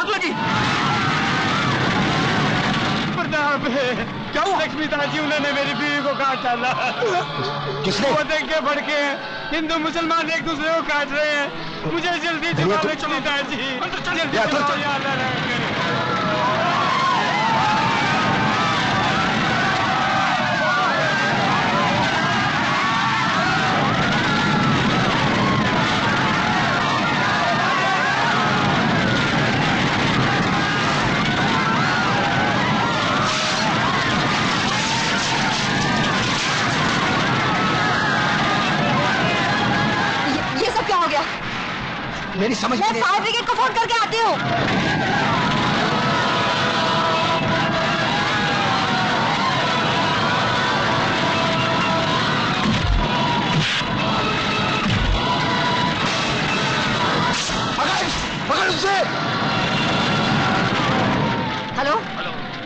आग लगी। प्रताप, क्या हुआ? लक्ष्मी दादी, उन्होंने मेरी बीवी को काट डाला। किसने? वो देख के भड़के हैं, हिंदू मुसलमान एक दूसरे को काट रहे हैं। मुझे जल्दी चलो लक्ष्मी दादी, जल्दी चलो यार। मेरी समझ मैं फायर ब्रिगेड को फोन करके आती हूँ। पकड़ उसे। हेलो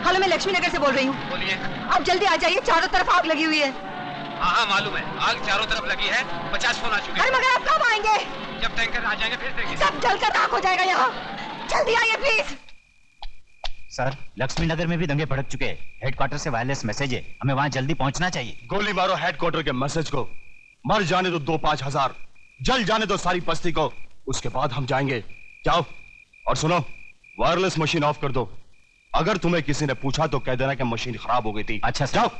हेलो, मैं लक्ष्मी नगर से बोल रही हूँ। बोलिए। आप जल्दी आ जाइए, चारों तरफ आग लगी हुई है। हाँ मालूम है, आग चारों तरफ लगी है। 50 फोन आ चुके हैं। अरे मगर आप कब आएंगे? जब टैंकर आ जाएंगे फिर देखेंगे। सब जलकर राख हो जाएगा यहाँ। जल्दी आइए प्लीज। सर, लक्ष्मी नगर में भी दंगे भड़क चुके हैं। हेडक्वार्टर से वायरलेस मैसेज है, हमें वहाँ जल्दी पहुँचना चाहिए। गोली मारो हेडक्वार्टर के मैसेज को। मर जाने दो 2-5 हजार, जल जाने दो सारी बस्ती को, उसके बाद हम जाएंगे। जाओ और सुनो, वायरलेस मशीन ऑफ कर दो। अगर तुम्हें किसी ने पूछा तो कह देना कि मशीन खराब हो गई थी। अच्छा सर। जाओ।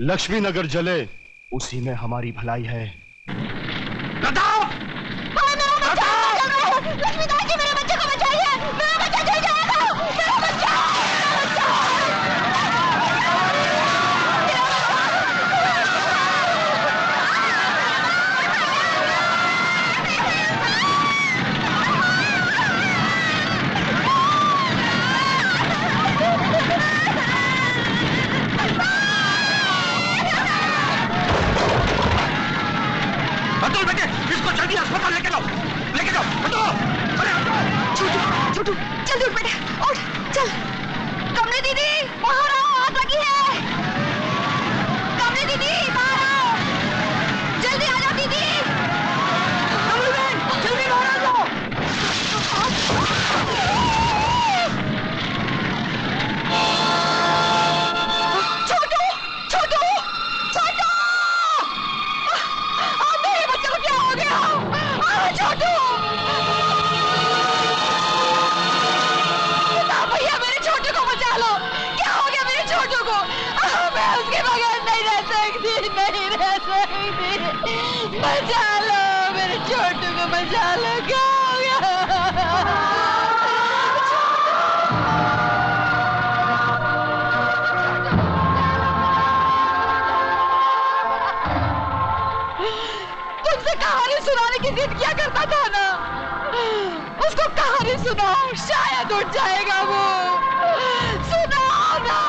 लक्ष्मी नगर जले उसी में हमारी भलाई है। लक्ष्मी दादी, मेरे बच्चे को बचाइए। मेरा बच्चा जल जाएगा। मेरा बच्चा। अतुल बेटे, इसको जल्दी अस्पताल लेके जाओ, लेके जाओ। अरे छोटू, जल्दी उठ बेटे, उठ, चल। कमली दीदी, बाहर आओ, आग लगी है। कमली दीदी, बाहर आओ, जल्दी आ जाओ दीदी। कमली बहन, जल्दी बाहर आ जाओ। छोटू, छोटू, छोटू, मेरे बच्चे को क्या हो गया? छोटू, भैया मेरे छोटू को बचा लो। क्या हो गया मेरे छोटू को? मैं उसके बगैर नहीं रह सकती, नहीं रह सकती। बचा लो मेरे छोटू को, बचा लो। क्या हो गया? तुमसे कहानी सुनाने की जिद किया करता था ना, उसको कहानी सुनाओ, शायद उठ जाएगा वो। सुनाओ ना।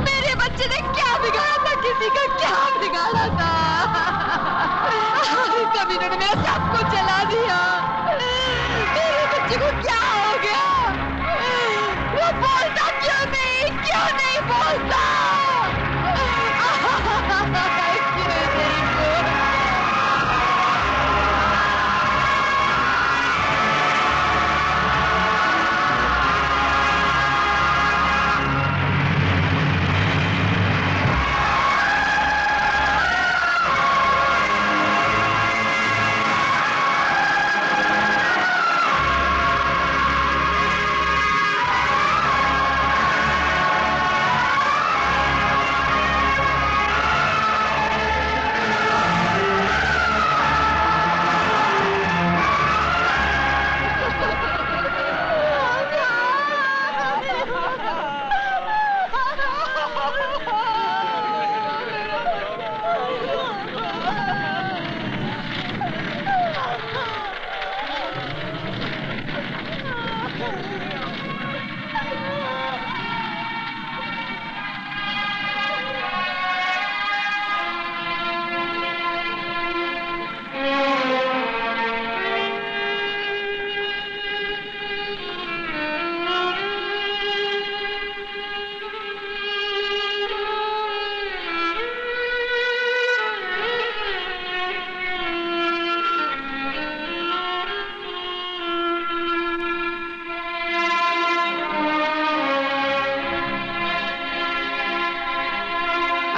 मेरे बच्चे ने क्या बिगाड़ा था, किसी का क्या बिगाड़ा था? कभी इन्होंने मेरा सब कुछ जला दिया। मेरे बच्चे को क्या हो गया? वो बोलता क्यों नहीं बोलता?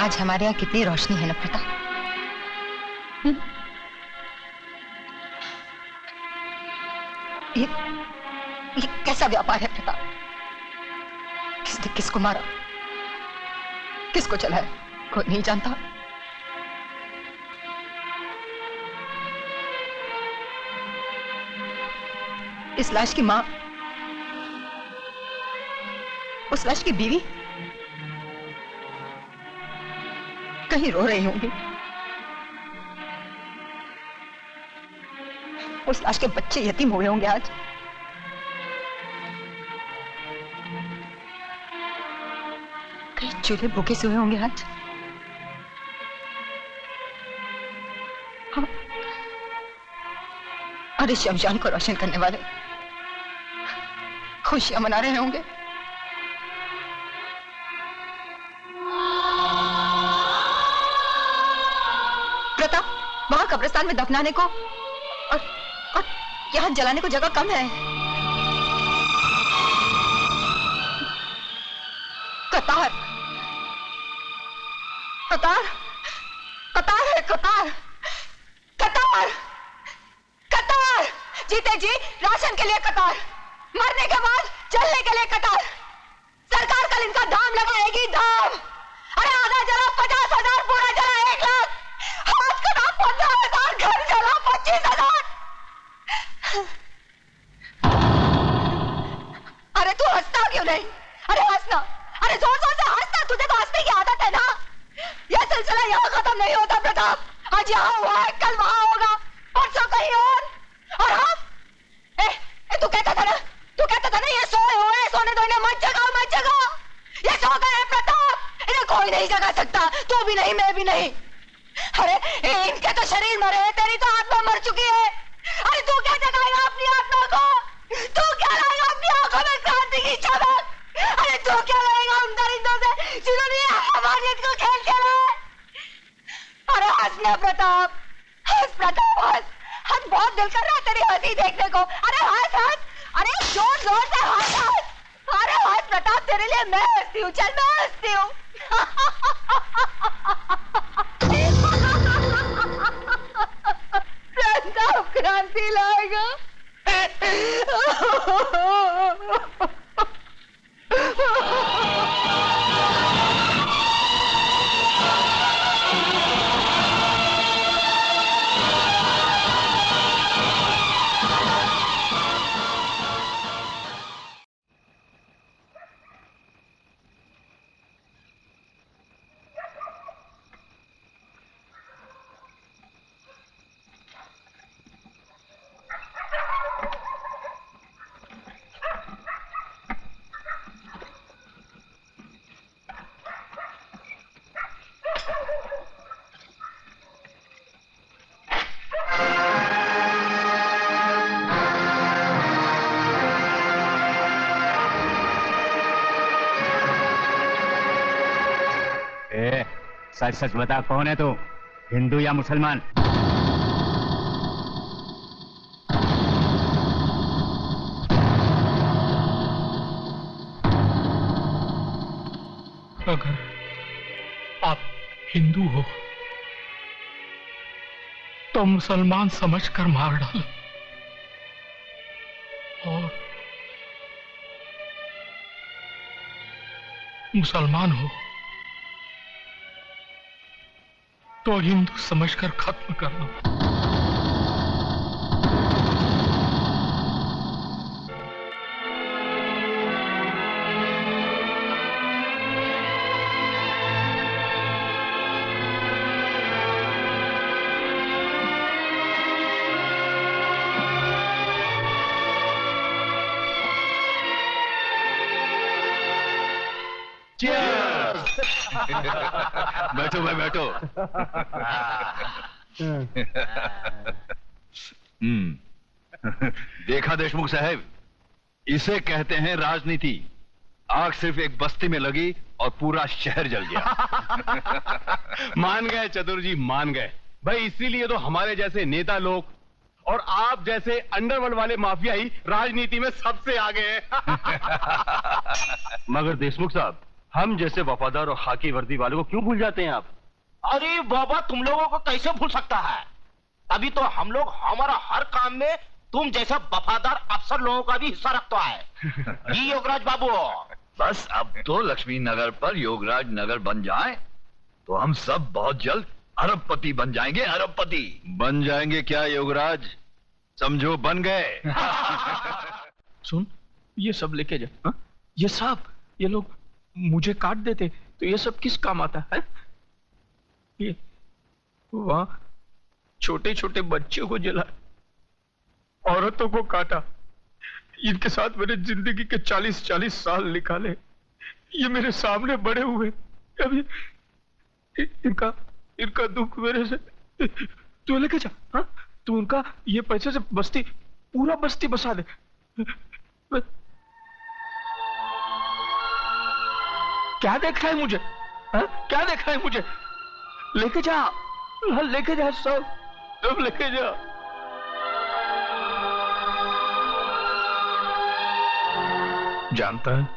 आज हमारे यहाँ कितनी रोशनी है ना प्रताप। ये कैसा व्यापार है प्रताप? किसने किसको मारा, किसको चलाया, कोई नहीं जानता। इस लाश की मां, उस लाश की बीवी कहीं रो रही होंगी। उस लाश के बच्चे यतीम हुए होंगे आज। कहीं चूल्हे भूखे से हुए होंगे आज। हाँ। और इस शमशान को रोशन करने वाले खुशियां मना रहे होंगे। प्रताप, वहां कब्रिस्तान में दफनाने को और यहां जलाने को जगह कम है। कतार, कतार, कतार है, कतार, कतार, कतार। जीते जी राशन के लिए कतार, मरने के बाद चलने के लिए कतार। सरकार कल इनका दाम लगाएगी, दाम। अरे आधा जला 50,000, पूरा जला 1 लाख, हाथ कटा 15,000, घर जला 25,000। अरे तू हंसता क्यों नहीं? अरे हंसना, अरे जोर जोर से हंसना, तुझे तो हंसने की आदत है ना। यह सिलसिला यहाँ खत्म नहीं होता प्रताप। आज यहाँ हुआ है, कल वहां होगा, परसों कहीं और हम तू कहता था ना, तू कहता था ना ये सोए हुए, सोने दो इन्हें, मत जगाओ, मत जगाओ। ये सो गए हैं प्रताप, इन्हें कोई नहीं जगा सकता, तू भी नहीं, मैं भी नहीं। अरे इनके तो शरीर मरे हैं, तेरी तो आत्मा मर चुकी है। अरे तू क्या जगाएगा अपनी आत्मा को? तू क्या लाएगा अपनी आंखों में क्रांति की चमक? अरे तू क्या लाएगा उन दरिंदों से जिन्होंने हमारियत को खेल खेला है? अरे हंसना प्रताप, हंस प्रताप, हंस। हंस, बहुत दिल कर रहा है तेरी हंसी देखने को। अरे हंस, हंस, अरे जोर जोर से हंस, हंस। अरे हंस प्रताप, तेरे लिए मैं हंसती हूँ, चल मैं हंसती हूँ। प्रताप क्रांति लाएगा। सच सच बता, कौन है तू, हिंदू या मुसलमान? अगर आप हिंदू हो तो मुसलमान समझकर मार डालो, और मुसलमान हो तो हिंदू समझकर खत्म कर दो। बैठो भाई, बैठो। देखा देशमुख साहब, इसे कहते हैं राजनीति। आग सिर्फ एक बस्ती में लगी और पूरा शहर जल गया। मान गए चतुर जी, मान गए भाई। इसीलिए तो हमारे जैसे नेता लोग और आप जैसे अंडरवर्ल्ड वाले माफिया ही राजनीति में सबसे आगे हैं। मगर देशमुख साहब, हम जैसे वफादार और खाकी वर्दी वालों को क्यों भूल जाते हैं आप? अरे बाबा, तुम लोगों को कैसे भूल सकता है? अभी तो हम लोग हमारा हर काम में तुम जैसा वफादार अफसर लोगों का भी हिस्सा रखता है। जी योगराज बाबू। बस अब तो लक्ष्मी नगर पर योगराज नगर बन जाए तो हम सब बहुत जल्द अरबपति बन जाएंगे। अरबपति बन जाएंगे क्या योगराज? समझो बन गए। सुन, ये सब लेके जा। हा? ये सांप, ये लोग मुझे काट देते तो ये सब किस काम आता है? ये वहां छोटे छोटे बच्चों को जला, औरतों को काटा, इनके साथ मैंने जिंदगी के 40-40 साल निकाले। ये मेरे सामने बड़े हुए, अभी इनका दुख मेरे से तू लेके जा। हाँ, तू उनका ये पैसे से बस्ती, पूरा बस्ती बसा दे। क्या देखा है मुझे? हाँ? क्या देखा है मुझे? लेके जा, लेके जा, सब लेके जा। जानता है,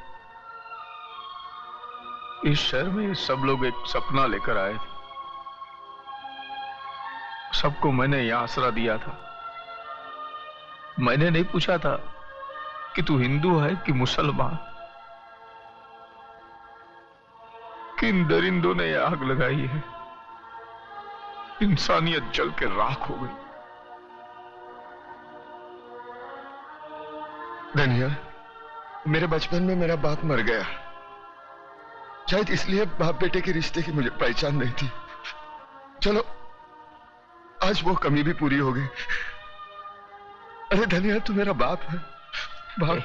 इस शहर में सब लोग एक सपना लेकर आए थे। सबको मैंने यह आसरा दिया था। मैंने नहीं पूछा था कि तू हिंदू है कि मुसलमान। किन दरिंदों ने यह आग लगाई है, इंसानियत जल के राख हो गई। धनिया, मेरे बचपन में मेरा बाप मर गया। शायद इसलिए बाप बेटे के रिश्ते की मुझे पहचान नहीं थी। चलो, आज वो कमी भी पूरी हो गई। अरे धनिया, तू मेरा बाप है। बाप।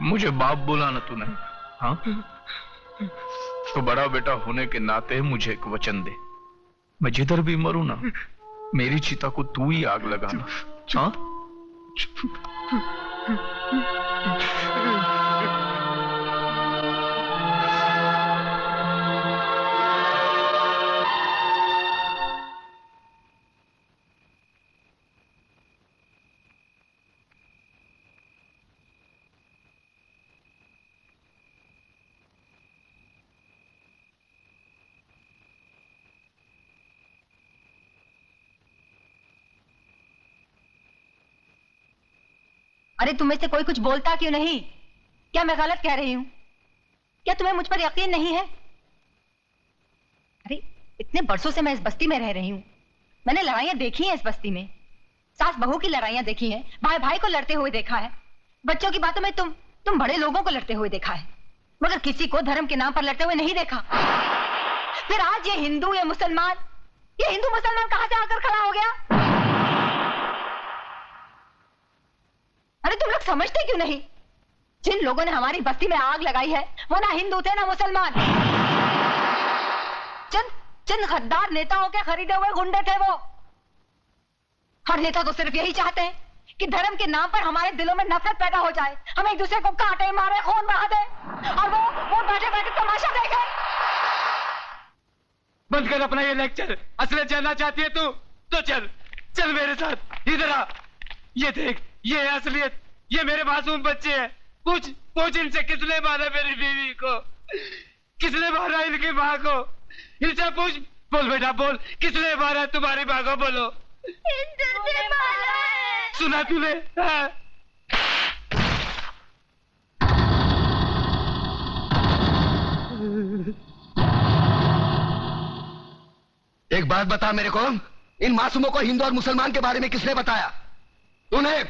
मुझे बाप बोला ना तूने? हाँ, तो बड़ा बेटा होने के नाते मुझे एक वचन दे। मैं जिधर भी मरूं ना, मेरी चिता को तू ही आग लगाना। हाँ? अरे तुम्हें से कोई कुछ बोलता क्यों नहीं? क्या मैं गलत कह रही हूं? क्या तुम्हें मुझ पर यकीन नहीं है? अरे इतने बरसों से मैं इस बस्ती में रह रही हूं। मैंने लड़ाइयां देखी हैं इस बस्ती में, सास बहू की लड़ाइयां देखी हैं, भाई भाई को लड़ते हुए देखा है, बच्चों की बातों में तुम बड़े लोगों को लड़ते हुए देखा है, मगर किसी को धर्म के नाम पर लड़ते हुए नहीं देखा। फिर आज ये हिंदू या मुसलमान, ये हिंदू मुसलमान कहां से आकर खड़ा हो गया? अरे तुम लोग समझते क्यों नहीं? जिन लोगों ने हमारी बस्ती में आग लगाई है वो ना हिंदू थे ना मुसलमान। चंद गद्दार नेताओं के खरीदे हुए गुंडे थे वो। हर नेता तो सिर्फ यही चाहते हैं कि धर्म के नाम पर हमारे दिलों में नफरत पैदा हो जाए, हम एक दूसरे को काटे, मारे, खून बहा दे, और वो बैठे बैठे तमाशा देखे। बंद कर अपना ये लेक्चर। असलियत जानना चाहती है तू तो चल मेरे साथ। इधर आ, ये देख, ये है असलियत। ये मेरे मासूम बच्चे हैं। पूछ इनसे किसने मारा मेरी बीवी को, किसने मारा इनकी माँ को। इनसे पूछ। बोल बेटा बोल, किसने मारा तुम्हारी माँ को? बोलो। हिंदू ने मारा है। सुना तूने? हाँ। एक बात बता मेरे को, इन मासूमों को हिंदू और मुसलमान के बारे में किसने बताया? तूने?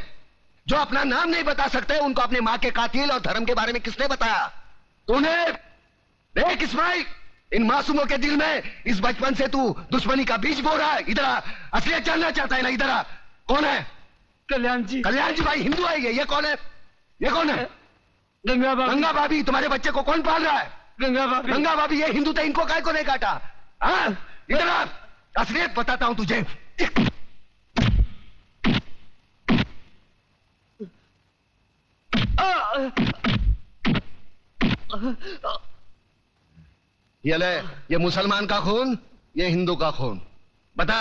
जो अपना नाम नहीं बता सकते उनको अपने मां के कातिल और धर्म के बारे में किसने बताया? तूने? देख इस्माइल, इन मासूमों के दिल में इस बचपन से तू दुश्मनी का बीज बो रहा है। इधर आ, असलियत जानना चाहता है ना? इधर आ। कौन है? कल्याण जी। कल्याण जी भाई हिंदू है ये कौन है? ये कौन है? गंगा भाभी। गंगा भाभी। तुम्हारे बच्चे को कौन पाल रहा है? गंगा भाभी। गंगा भाभी। ये हिंदू थे, इनको काय को नहीं काटा? हाँ, इधर आ, असलियत बताता हूं तुझे। ये ले, ये मुसलमान का खून, ये हिंदू का खून। बता,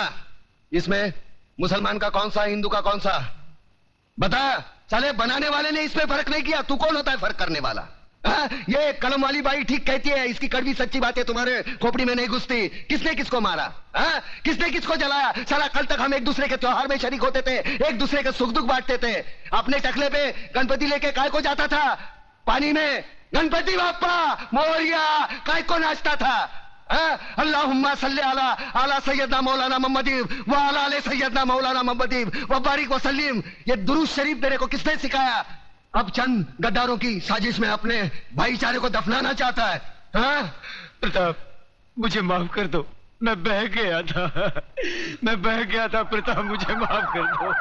इसमें मुसलमान का कौन सा, हिंदू का कौन सा? बता, साले बनाने वाले ने इसमें फर्क नहीं किया, तू कौन होता है फर्क करने वाला? हाँ? ये कलम वाली बाई ठीक कहती है, इसकी कड़वी सच्ची बातें तुम्हारे खोपड़ी में नहीं घुसती। किसने किसको मारा? हाँ? किसने किसको जलाया? साला कल तक हम एक दूसरे के त्योहार में शरीक होते थे, एक दूसरे के सुख दुख बांटते थे। अपने टकले पे गणपति लेके काय को जाता था? पानी में गणपति बाप्पा मोरिया काय को नाचता था? अल्लाहुम्मा सल्ली अला अला सैयदना मौलाना मोहम्मदी व अला आले सैयदना मौलाना मोहम्मदी व बारिक वसल्लिम। ये दुरूद शरीफ तेरे को किसने सिखाया? अब चंद गद्दारों की साजिश में अपने भाईचारे को दफनाना चाहता है। हाँ? प्रताप, मुझे माफ कर दो, मैं बह गया था प्रताप, मुझे माफ कर दो।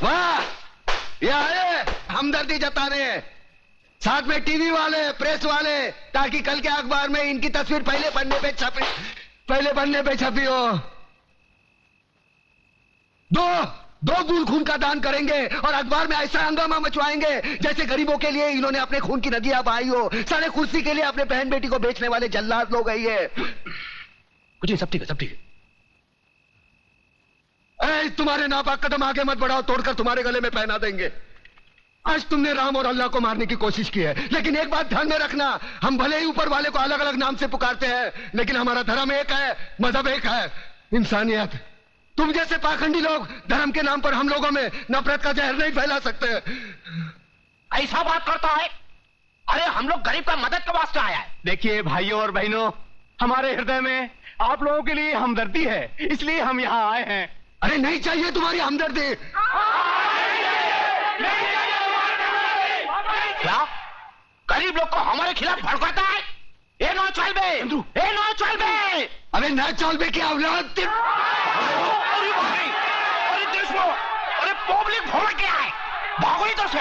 वाह, ये आए हमदर्दी जताने, साथ में टीवी वाले, प्रेस वाले, ताकि कल के अखबार में इनकी तस्वीर पहले पन्ने पे छपी हो। दो बूंद खून का दान करेंगे और अखबार में ऐसा हंगामा मचवाएंगे जैसे गरीबों के लिए इन्होंने अपने खून की नदियां बहाई हो। सारे कुर्सी के लिए अपने बहन बेटी को बेचने वाले जल्लाद लोग है ये। कुछ नहीं, सब ठीक है, सब ठीक है। तुम्हारे नापाक कदम आगे मत बढ़ाओ, तोड़कर तुम्हारे गले में पहना देंगे। आज तुमने राम और अल्लाह को मारने की कोशिश की है, लेकिन एक बात ध्यान में रखना, हम भले ही ऊपर वाले को अलग अलग नाम से पुकारते हैं, लेकिन हमारा धर्म एक है, मजहब एक है, इंसानियत। तुम जैसे पाखंडी लोग धर्म के नाम पर हम लोगों में नफरत का जहर नहीं फैला सकते। ऐसा बात करता है? अरे हम लोग गरीब का मदद के वास्ते आया है। देखिए भाइयों और बहनों, हमारे हृदय में आप लोगों के लिए हमदर्दी है, इसलिए हम यहाँ आए हैं। अरे नहीं चाहिए तुम्हारी हमदर्दी। क्या गरीब लोग को हमारे खिलाफ भड़काता है? ये नो चल बे, ये नो चल बे। अरे न चल बे की औलाद। अरे देश में, अरे पब्लिक भड़क गया है, भागो इधर से।